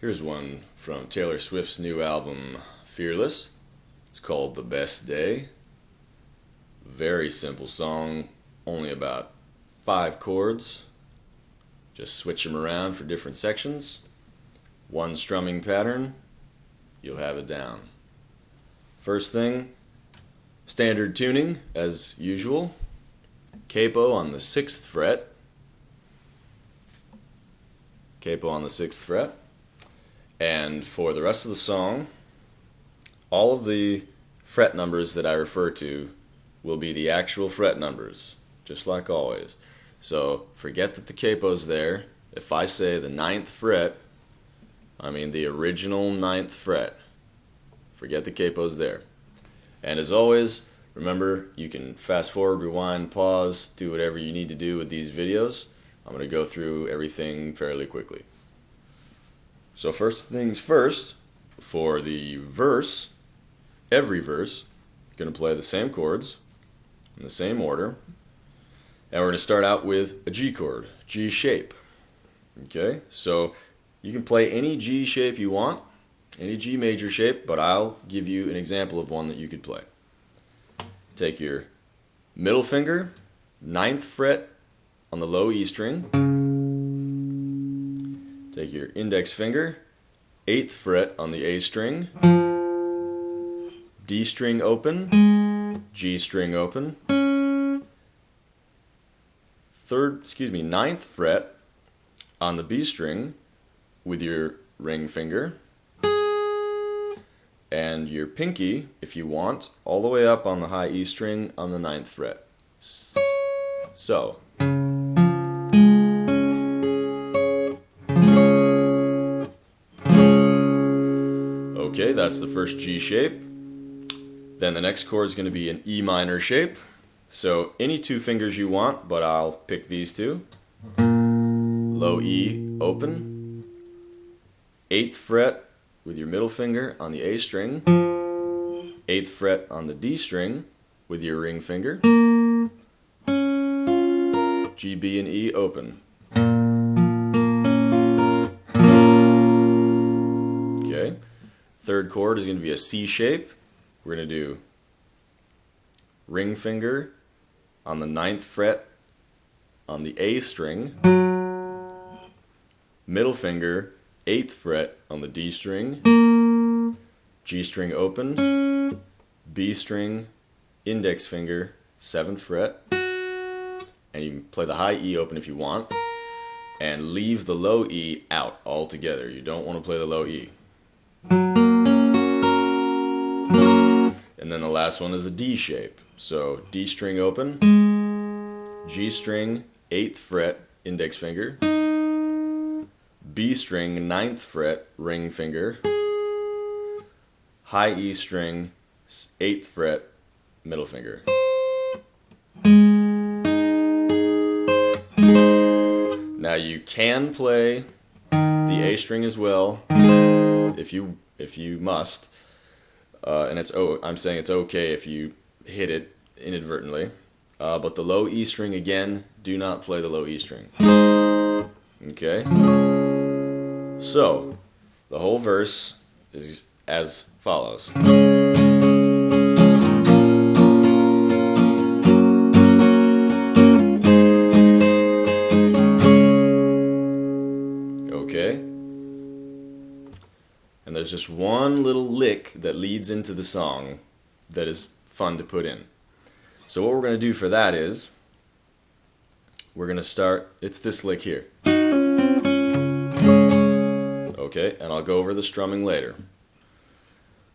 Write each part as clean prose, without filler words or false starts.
Here's one from Taylor Swift's new album, Fearless. It's called The Best Day. Very simple song, only about 5 chords. Just switch them around for different sections. One strumming pattern, you'll have it down. First thing, standard tuning as usual. Capo on the 6th fret. Capo on the 6th fret. And for the rest of the song, all of the fret numbers that I refer to will be the actual fret numbers, just like always. So forget that the capo's there. If I say the 9th fret, I mean the original 9th fret. Forget the capo's there. And as always, remember, you can fast forward, rewind, pause, do whatever you need to do with these videos. I'm going to go through everything fairly quickly. So first things first, for the verse, every verse, you're going to play the same chords in the same order. And we're going to start out with a G chord, G shape. Okay, so you can play any G shape you want, any G major shape, but I'll give you an example of one that you could play. Take your middle finger, 9th fret on the low E string. Take your index finger, 8th fret on the A string, D string open, G string open, 9th fret on the B string with your ring finger, and your pinky, if you want, all the way up on the high E string on the 9th fret. So, okay, that's the first G shape. Then the next chord is going to be an E minor shape. So any 2 fingers you want, but I'll pick these 2. Low E open. 8th fret with your middle finger on the A string. 8th fret on the D string with your ring finger. G, B, and E open. Okay. Third chord is going to be a C shape. We're going to do ring finger on the 9th fret on the A string, middle finger, 8th fret on the D string, G string open, B string, index finger, 7th fret, and you can play the high E open if you want, and leave the low E out altogether. You don't want to play the low E. And then the last one is a D shape. So D string open, G string, 8th fret, index finger, B string, 9th fret, ring finger, high E string, 8th fret, middle finger. Now you can play the A string as well, if you must. And I'm saying it's okay if you hit it inadvertently. But the low E string, again, do not play the low E string. Okay? So, the whole verse is as follows. Okay? And there's just one little lick that leads into the song that is fun to put in. So what we're going to do for that is, we're going to start, it's this lick here. Okay, and I'll go over the strumming later.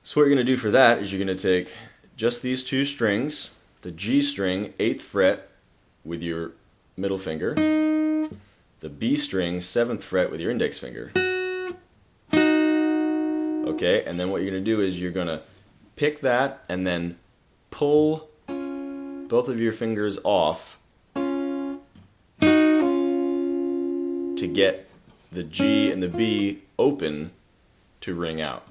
So what you're going to do for that is you're going to take just these 2 strings, the G string, 8th fret with your middle finger, the B string, 7th fret with your index finger. Okay, and then what you're going to do is you're going to pick that and then pull both of your fingers off to get the G and the B open to ring out.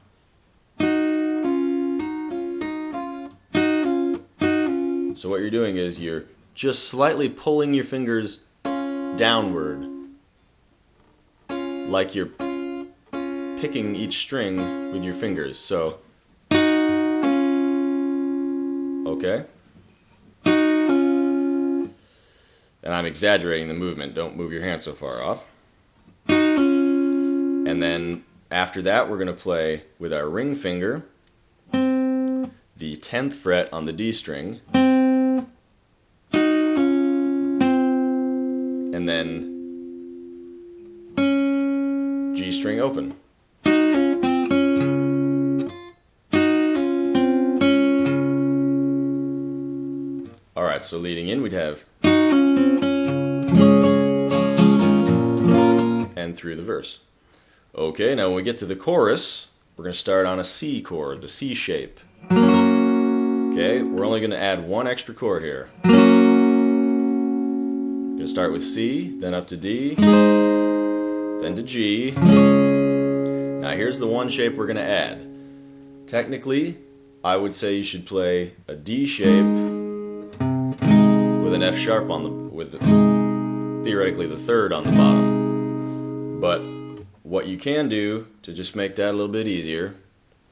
So what you're doing is you're just slightly pulling your fingers downward, like you're picking each string with your fingers. So, okay. And I'm exaggerating the movement. Don't move your hand so far off. And then after that, we're going to play with our ring finger the 10th fret on the D string, and then G string open. Alright, so leading in we'd have and through the verse. Okay, now when we get to the chorus, we're going to start on a C chord, the C shape. Okay, we're only going to add one extra chord here. We're going to start with C, then up to D, then to G. Now here's the one shape we're going to add. Technically, I would say you should play a D shape with an F sharp on the, theoretically the third on the bottom. But what you can do to just make that a little bit easier,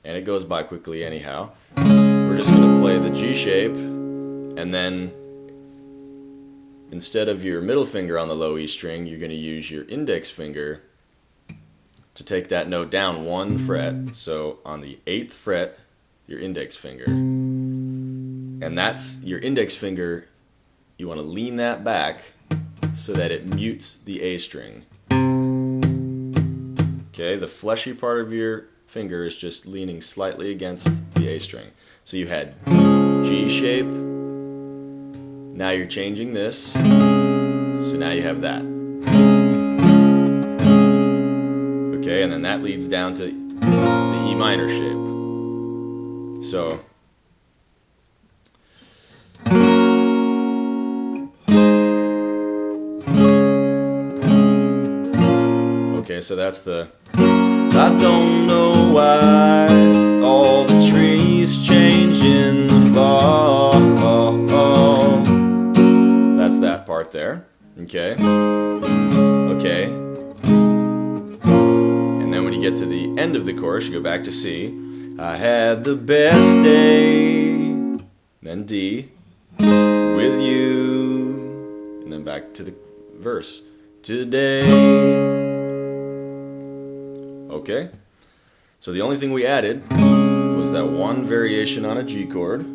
and it goes by quickly anyhow, we're just going to play the G shape, and then instead of your middle finger on the low E string, you're going to use your index finger to take that note down one fret. So on the 8th fret, your index finger. And that's your index finger, you want to lean that back so that it mutes the A string. Okay, the fleshy part of your finger is just leaning slightly against the A string. So you had G shape, now you're changing this, so now you have that. Okay, and then that leads down to the E minor shape. So, okay, so that's the I don't know why all the trees change in the fall. That's that part there. Okay. Okay. And then when you get to the end of the chorus, you go back to C. I had the best day. Then D. With you. And then back to the verse. Today. Okay, so the only thing we added was that one variation on a G chord,